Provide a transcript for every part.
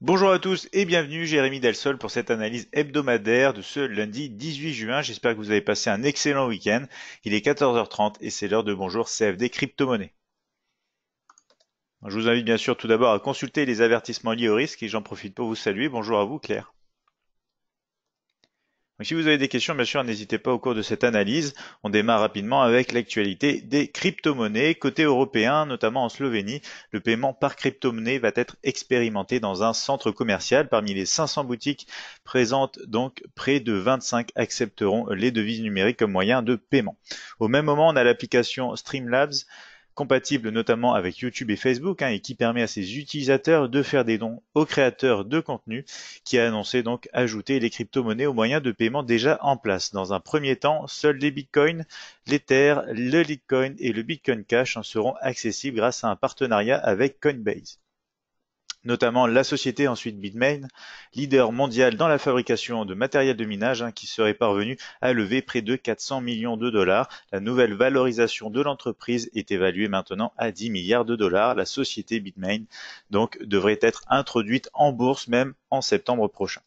Bonjour à tous et bienvenue, Jérémy Delsol pour cette analyse hebdomadaire de ce lundi 18 juin. J'espère que vous avez passé un excellent week-end. Il est 14h30 et c'est l'heure de Bonjour CFD Crypto-Monnaie. Je vous invite bien sûr tout d'abord à consulter les avertissements liés au risque et j'en profite pour vous saluer. Bonjour à vous Claire. Donc, si vous avez des questions, bien sûr, n'hésitez pas au cours de cette analyse. On démarre rapidement avec l'actualité des crypto-monnaies. Côté européen, notamment en Slovénie, le paiement par crypto-monnaie va être expérimenté dans un centre commercial. Parmi les 500 boutiques présentes, donc près de 25 accepteront les devises numériques comme moyen de paiement. Au même moment, on a l'application Streamlabs, compatible notamment avec YouTube et Facebook, et qui permet à ses utilisateurs de faire des dons aux créateurs de contenu, qui a annoncé donc ajouter les crypto-monnaies aux moyens de paiement déjà en place. Dans un premier temps, seuls les bitcoins, l'Ether, le Litecoin et le Bitcoin Cash seront accessibles grâce à un partenariat avec Coinbase. Notamment la société ensuite Bitmain, leader mondial dans la fabrication de matériel de minage, qui serait parvenu à lever près de 400 millions de dollars. La nouvelle valorisation de l'entreprise est évaluée maintenant à 10 milliards de dollars. La société Bitmain donc devrait être introduite en bourse même en septembre prochain.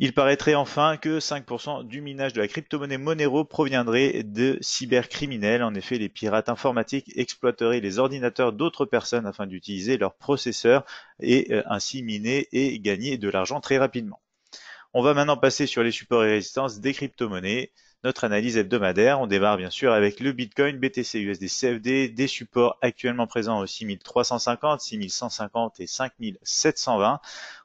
Il paraîtrait enfin que 5% du minage de la crypto-monnaie Monero proviendrait de cybercriminels. En effet, les pirates informatiques exploiteraient les ordinateurs d'autres personnes afin d'utiliser leurs processeurs et ainsi miner et gagner de l'argent très rapidement. On va maintenant passer sur les supports et résistances des crypto-monnaies. Notre analyse hebdomadaire, on démarre bien sûr avec le Bitcoin, BTC, USD, CFD, des supports actuellement présents aux 6350, 6150 et 5720.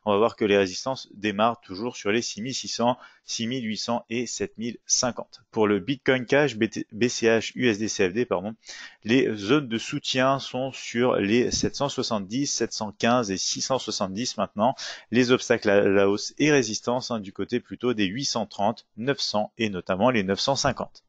On va voir que les résistances démarrent toujours sur les 6600, 6800 et 7050. Pour le Bitcoin Cash, BCH, USD, CFD, les zones de soutien sont sur les 770, 715 et 670 maintenant. Les obstacles à la hausse et résistance du côté plutôt des 830, 900 et notamment les 950.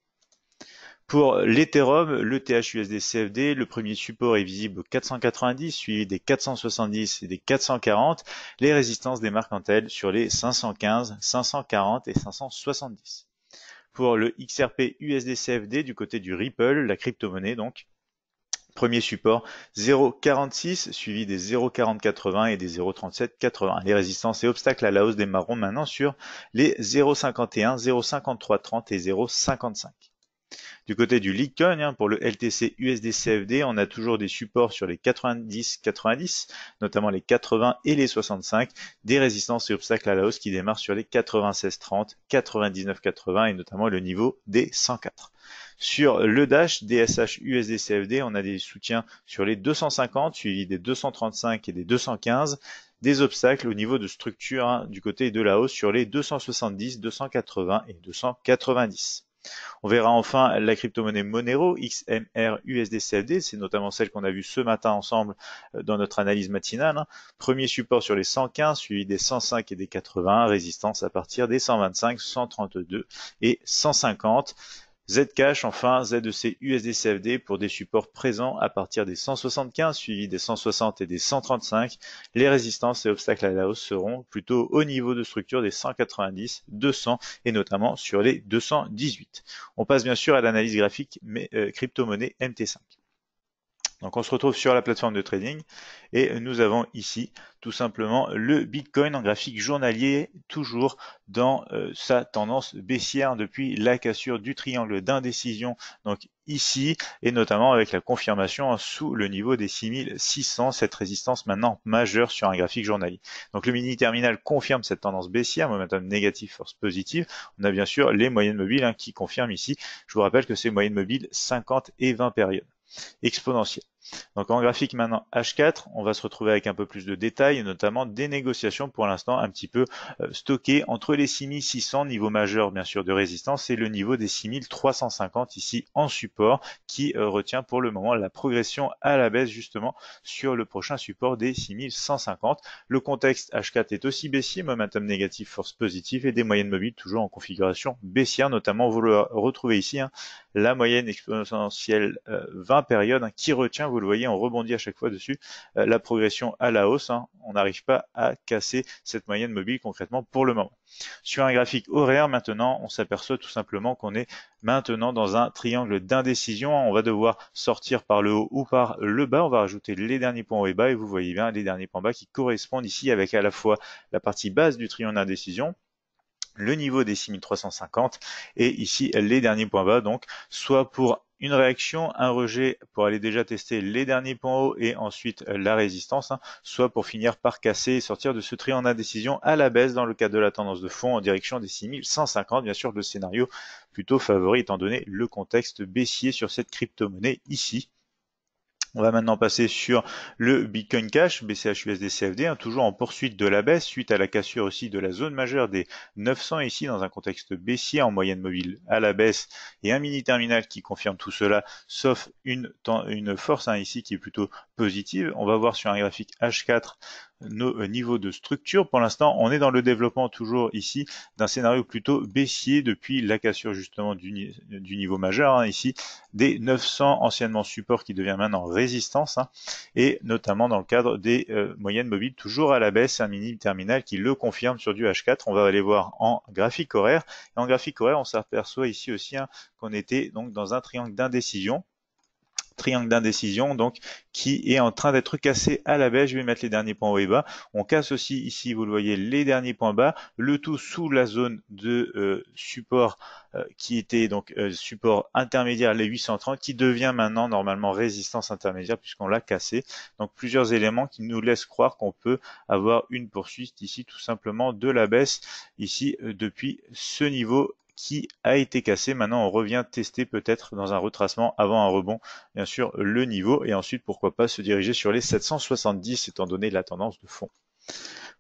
Pour l'Ethereum, le THUSD-CFD, le premier support est visible aux 490, suivi des 470 et des 440. Les résistances démarquent quant à elles sur les 515, 540 et 570. Pour le XRP USD-CFD du côté du Ripple, la crypto-monnaie donc, premier support 0,46 suivi des 0,4080 et des 0,3780. Les résistances et obstacles à la hausse démarreront maintenant sur les 0,51, 0,5330 et 0,55. Du côté du Litecoin, pour le LTC USD CFD, on a toujours des supports sur les 90-90, notamment les 80 et les 65, des résistances et obstacles à la hausse qui démarrent sur les 96-30, 99-80 et notamment le niveau des 104. Sur le Dash DSH USD CFD, on a des soutiens sur les 250, suivis des 235 et des 215, des obstacles au niveau de structure du côté de la hausse sur les 270, 280 et 290. On verra enfin la crypto-monnaie Monero, XMR USD CFD, c'est notamment celle qu'on a vue ce matin ensemble dans notre analyse matinale. Premier support sur les 115, suivi des 105 et des 80, résistance à partir des 125, 132 et 150. Zcash, enfin, ZEC USD CFD pour des supports présents à partir des 175, suivis des 160 et des 135. Les résistances et obstacles à la hausse seront plutôt au niveau de structure des 190, 200 et notamment sur les 218. On passe bien sûr à l'analyse graphique crypto-monnaie MT5. Donc on se retrouve sur la plateforme de trading et nous avons ici tout simplement le Bitcoin en graphique journalier, toujours dans sa tendance baissière depuis la cassure du triangle d'indécision, donc ici, et notamment avec la confirmation sous le niveau des 6600, cette résistance maintenant majeure sur un graphique journalier. Donc le mini terminal confirme cette tendance baissière, momentum négatif, force positive. On a bien sûr les moyennes mobiles qui confirment ici. Je vous rappelle que c'est moyennes mobiles 50 et 20 périodes exponentielle. Donc en graphique maintenant H4, on va se retrouver avec un peu plus de détails, notamment des négociations pour l'instant un petit peu stockées entre les 6600, niveau majeur bien sûr de résistance, et le niveau des 6350 ici en support, qui retient pour le moment la progression à la baisse justement sur le prochain support des 6150. Le contexte H4 est aussi baissier, momentum négatif, force positive, et des moyennes mobiles toujours en configuration baissière, notamment vous le retrouvez ici, la moyenne exponentielle 20 périodes qui retient, vous vous le voyez, on rebondit à chaque fois dessus, la progression à la hausse, hein. On n'arrive pas à casser cette moyenne mobile concrètement pour le moment. Sur un graphique horaire maintenant, on s'aperçoit tout simplement qu'on est maintenant dans un triangle d'indécision. On va devoir sortir par le haut ou par le bas. On va rajouter les derniers points hauts et bas et vous voyez bien les derniers points bas qui correspondent ici avec à la fois la partie basse du triangle d'indécision, le niveau des 6350 et ici les derniers points bas, donc soit pour une réaction, un rejet pour aller déjà tester les derniers points hauts et ensuite la résistance, hein, soit pour finir par casser et sortir de ce triangle d'indécision à la baisse dans le cadre de la tendance de fond en direction des 6150. Bien sûr, le scénario plutôt favori étant donné le contexte baissier sur cette crypto-monnaie ici. On va maintenant passer sur le Bitcoin Cash, BCH-USD CFD, hein, toujours en poursuite de la baisse, suite à la cassure aussi de la zone majeure des 900 ici, dans un contexte baissier en moyenne mobile à la baisse, et un mini terminal qui confirme tout cela, sauf une force ici qui est plutôt positive. On va voir sur un graphique H4 nos niveaux de structure. Pour l'instant, on est dans le développement toujours ici d'un scénario plutôt baissier depuis la cassure justement du niveau majeur, hein, ici des 900 anciennement support qui devient maintenant résistance, hein, et notamment dans le cadre des moyennes mobiles toujours à la baisse, un mini terminal qui le confirme sur du H4. On va aller voir en graphique horaire. Et en graphique horaire, on s'aperçoit ici aussi, hein, qu'on était donc dans un triangle d'indécision. Donc qui est en train d'être cassé à la baisse. Je vais mettre les derniers points hauts et bas. On casse aussi ici, vous le voyez, les derniers points bas, le tout sous la zone de support qui était donc support intermédiaire, les 830, qui devient maintenant normalement résistance intermédiaire puisqu'on l'a cassé. Donc plusieurs éléments qui nous laissent croire qu'on peut avoir une poursuite ici tout simplement de la baisse ici depuis ce niveau qui a été cassé. Maintenant, on revient tester peut-être dans un retracement avant un rebond, bien sûr, le niveau, et ensuite, pourquoi pas, se diriger sur les 770, étant donné la tendance de fond.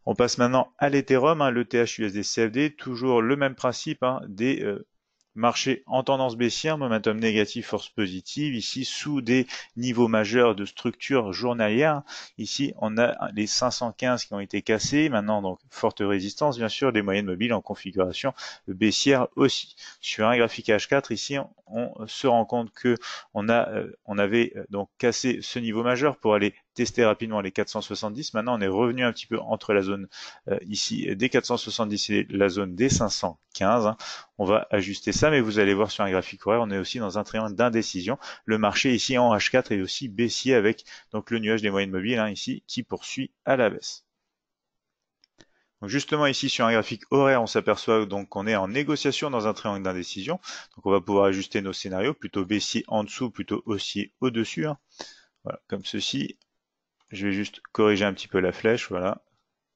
On passe maintenant à l'Ethereum, hein, l'ETH USD CFD, toujours le même principe, hein, des marché en tendance baissière, momentum négatif, force positive, ici sous des niveaux majeurs de structure journalière. Ici, on a les 515 qui ont été cassés, maintenant donc forte résistance, bien sûr, des moyennes mobiles en configuration baissière aussi. Sur un graphique H4, ici, on se rend compte que on avait donc cassé ce niveau majeur pour aller tester rapidement les 470. Maintenant, on est revenu un petit peu entre la zone ici des 470 et la zone des 515. Hein. On va ajuster ça, mais vous allez voir sur un graphique horaire, on est aussi dans un triangle d'indécision. Le marché ici en H4 est aussi baissier avec donc le nuage des moyennes mobiles, hein, ici qui poursuit à la baisse. Donc justement ici sur un graphique horaire, on s'aperçoit donc qu'on est en négociation dans un triangle d'indécision. Donc on va pouvoir ajuster nos scénarios, plutôt baissier en dessous, plutôt haussier au-dessus. Hein. Voilà, comme ceci. Je vais juste corriger un petit peu la flèche, voilà,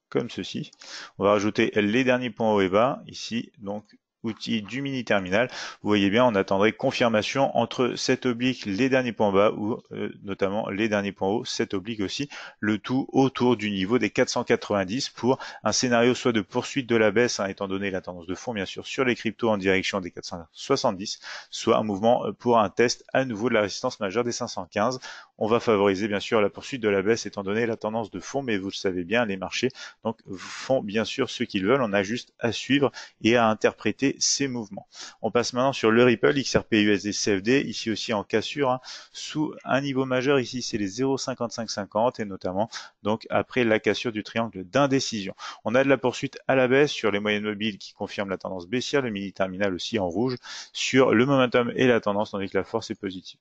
comme ceci. On va rajouter les derniers points hauts et bas, ici, donc outil du mini terminal. Vous voyez bien, on attendrait confirmation entre cette oblique, les derniers points bas ou notamment les derniers points hauts, cette oblique aussi, le tout autour du niveau des 490 pour un scénario soit de poursuite de la baisse, hein, étant donné la tendance de fond bien sûr sur les cryptos en direction des 470, soit un mouvement pour un test à nouveau de la résistance majeure des 515. On va favoriser bien sûr la poursuite de la baisse étant donné la tendance de fond, mais vous le savez bien, les marchés donc font bien sûr ce qu'ils veulent, on a juste à suivre et à interpréter ces mouvements. On passe maintenant sur le Ripple XRP USD CFD, ici aussi en cassure, hein, sous un niveau majeur, ici c'est les 0,5550 et notamment donc après la cassure du triangle d'indécision. On a de la poursuite à la baisse sur les moyennes mobiles qui confirment la tendance baissière, le mini terminal aussi en rouge sur le momentum et la tendance tandis que la force est positive.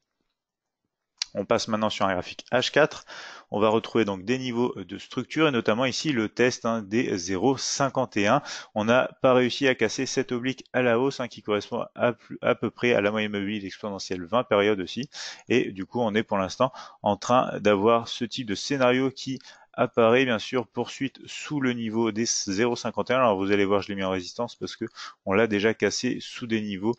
On passe maintenant sur un graphique H4. On va retrouver donc des niveaux de structure et notamment ici le test des 0,51. On n'a pas réussi à casser cette oblique à la hausse qui correspond à peu près à la moyenne mobile exponentielle 20 période aussi. Et du coup, on est pour l'instant en train d'avoir ce type de scénario qui apparaît bien sûr poursuite sous le niveau des 0,51. Alors vous allez voir, je l'ai mis en résistance parce que on l'a déjà cassé sous des niveaux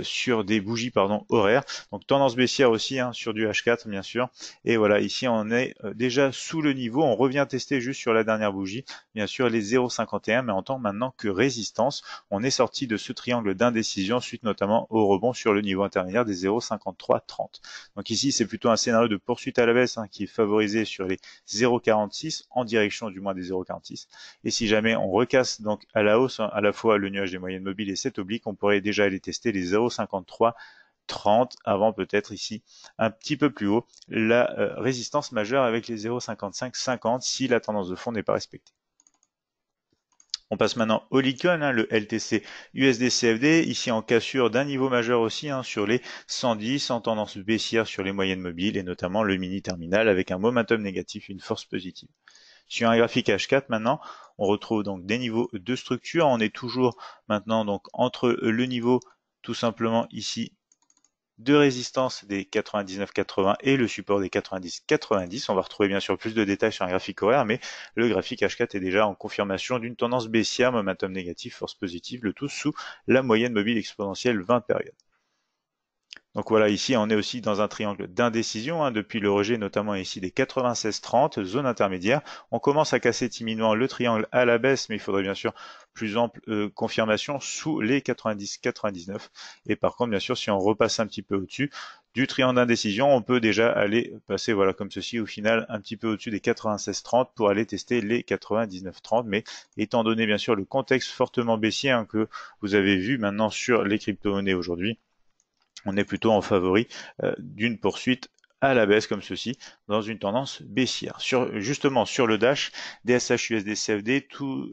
sur des bougies horaires. Donc tendance baissière aussi sur du H4 bien sûr. Et voilà, ici on est déjà sous le niveau. On revient tester juste sur la dernière bougie, bien sûr les 0,51, mais en tant maintenant que résistance. On est sorti de ce triangle d'indécision suite notamment au rebond sur le niveau intermédiaire des 0,5330. Donc ici c'est plutôt un scénario de poursuite à la baisse qui est favorisé sur les 0,46 en direction du moins des 0,46. Et si jamais on recasse donc à la hausse à la fois le nuage des moyennes mobiles et cette oblique, on pourrait déjà aller tester les 0,53 30 avant peut-être ici un petit peu plus haut la résistance majeure avec les 0,5550 si la tendance de fond n'est pas respectée. On passe maintenant au Lycon, le LTC USD CFD, ici en cassure d'un niveau majeur aussi sur les 110, en tendance baissière sur les moyennes mobiles et notamment le mini terminal avec un momentum négatif, une force positive. Sur un graphique H4 maintenant, on retrouve donc des niveaux de structure. On est toujours maintenant donc entre le niveau tout simplement ici de résistance des 99,80 et le support des 90,90. On va retrouver bien sûr plus de détails sur un graphique horaire, mais le graphique H4 est déjà en confirmation d'une tendance baissière, momentum négatif, force positive, le tout sous la moyenne mobile exponentielle 20 périodes. Donc voilà, ici on est aussi dans un triangle d'indécision, depuis le rejet notamment ici des 96,30, zone intermédiaire. On commence à casser timidement le triangle à la baisse, mais il faudrait bien sûr plus ample confirmation sous les 90,99. Et par contre, bien sûr, si on repasse un petit peu au-dessus du triangle d'indécision, on peut déjà aller passer voilà comme ceci au final un petit peu au-dessus des 96,30 pour aller tester les 99,30. Mais étant donné bien sûr le contexte fortement baissier que vous avez vu maintenant sur les crypto-monnaies aujourd'hui, on est plutôt en favori d'une poursuite à la baisse comme ceci dans une tendance baissière. Justement sur le Dash, DSH USD CFD, tout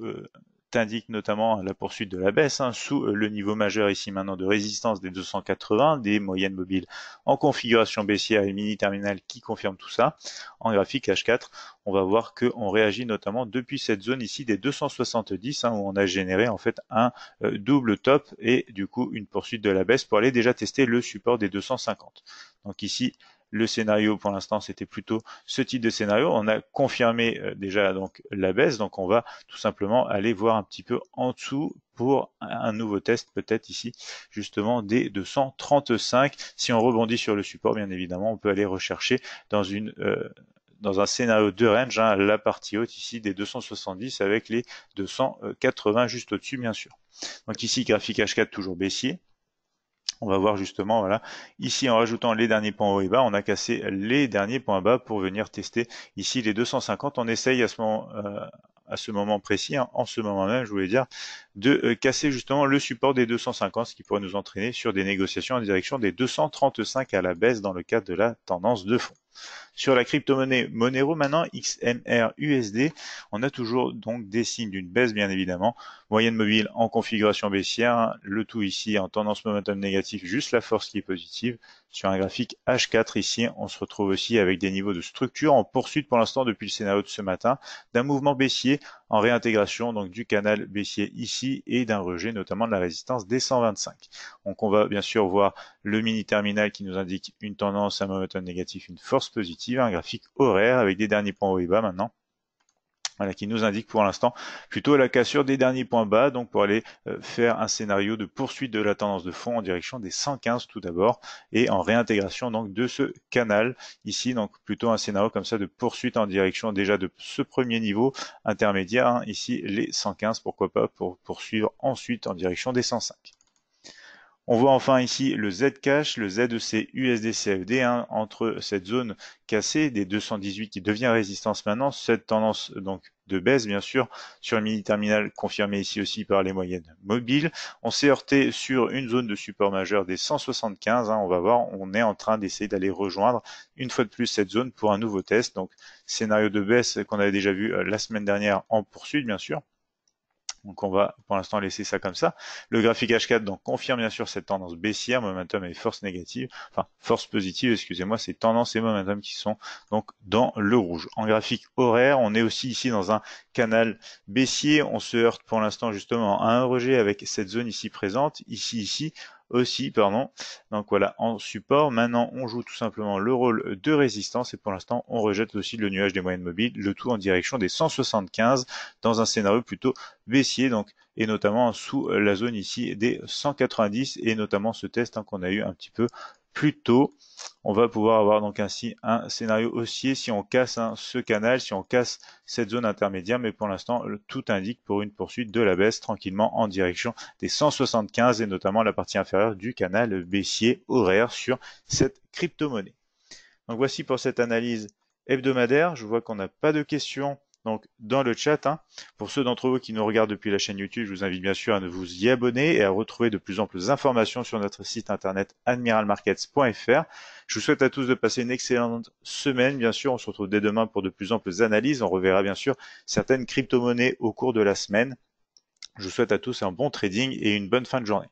indique notamment la poursuite de la baisse sous le niveau majeur ici maintenant de résistance des 280, des moyennes mobiles en configuration baissière et mini terminal qui confirme tout ça. En graphique H4, on va voir qu'on réagit notamment depuis cette zone ici des 270 où on a généré en fait un double top et du coup une poursuite de la baisse pour aller déjà tester le support des 250. Donc ici le scénario pour l'instant c'était plutôt ce type de scénario. On a confirmé déjà donc la baisse, donc on va tout simplement aller voir un petit peu en dessous pour un nouveau test peut-être ici justement des 235. Si on rebondit sur le support, bien évidemment on peut aller rechercher dans un scénario de range la partie haute ici des 270 avec les 280 juste au-dessus bien sûr. Donc ici graphique H4 toujours baissier. On va voir justement, voilà, ici en rajoutant les derniers points hauts et bas, on a cassé les derniers points bas pour venir tester ici les 250. On essaye à ce moment précis, en ce moment même, je voulais dire, de casser justement le support des 250, ce qui pourrait nous entraîner sur des négociations en direction des 235 à la baisse dans le cadre de la tendance de fond. Sur la crypto-monnaie Monero maintenant, XMR USD, on a toujours donc des signes d'une baisse bien évidemment. Moyenne mobile en configuration baissière, le tout ici en tendance momentum négatif, juste la force qui est positive. Sur un graphique H4 ici, on se retrouve aussi avec des niveaux de structure en poursuite pour l'instant depuis le scénario de ce matin, d'un mouvement baissier en réintégration donc du canal baissier ici et d'un rejet notamment de la résistance des 125. Donc on va bien sûr voir le mini terminal qui nous indique une tendance à momentum négatif, une force positive, un graphique horaire avec des derniers points hauts et bas maintenant. Voilà, qui nous indique pour l'instant plutôt la cassure des derniers points bas, donc pour aller faire un scénario de poursuite de la tendance de fond en direction des 115 tout d'abord, et en réintégration donc de ce canal ici, donc plutôt un scénario comme ça de poursuite en direction déjà de ce premier niveau intermédiaire, ici les 115, pourquoi pas, pour poursuivre ensuite en direction des 105. On voit enfin ici le Zcash, le ZEC USD-CFD entre cette zone cassée des 218 qui devient résistance maintenant, cette tendance donc de baisse bien sûr sur le mini terminal confirmé ici aussi par les moyennes mobiles. On s'est heurté sur une zone de support majeur des 175, on va voir, on est en train d'essayer d'aller rejoindre une fois de plus cette zone pour un nouveau test. Donc scénario de baisse qu'on avait déjà vu la semaine dernière en poursuite bien sûr. Donc on va pour l'instant laisser ça comme ça. Le graphique H4 donc confirme bien sûr cette tendance baissière, momentum et force négative, enfin force positive, excusez-moi, c'est tendance et momentum qui sont donc dans le rouge. En graphique horaire, on est aussi ici dans un canal baissier, on se heurte pour l'instant justement à un rejet avec cette zone ici présente, ici aussi, pardon. Donc voilà, en support, maintenant on joue tout simplement le rôle de résistance et pour l'instant on rejette aussi le nuage des moyennes mobiles, le tout en direction des 175 dans un scénario plutôt baissier, donc et notamment sous la zone ici des 190 et notamment ce test qu'on a eu un petit peu plus tôt. On va pouvoir avoir donc ainsi un scénario haussier si on casse ce canal, si on casse cette zone intermédiaire, mais pour l'instant tout indique pour une poursuite de la baisse tranquillement en direction des 175 et notamment la partie inférieure du canal baissier horaire sur cette crypto-monnaie. Donc voici pour cette analyse hebdomadaire. Je vois qu'on n'a pas de questions donc dans le chat, hein. Pour ceux d'entre vous qui nous regardent depuis la chaîne YouTube, je vous invite bien sûr à vous y abonner et à retrouver de plus en plus d'informations sur notre site internet admiralmarkets.fr. Je vous souhaite à tous de passer une excellente semaine. Bien sûr, on se retrouve dès demain pour de plus en plus d'analyses. On reverra bien sûr certaines crypto-monnaies au cours de la semaine. Je vous souhaite à tous un bon trading et une bonne fin de journée.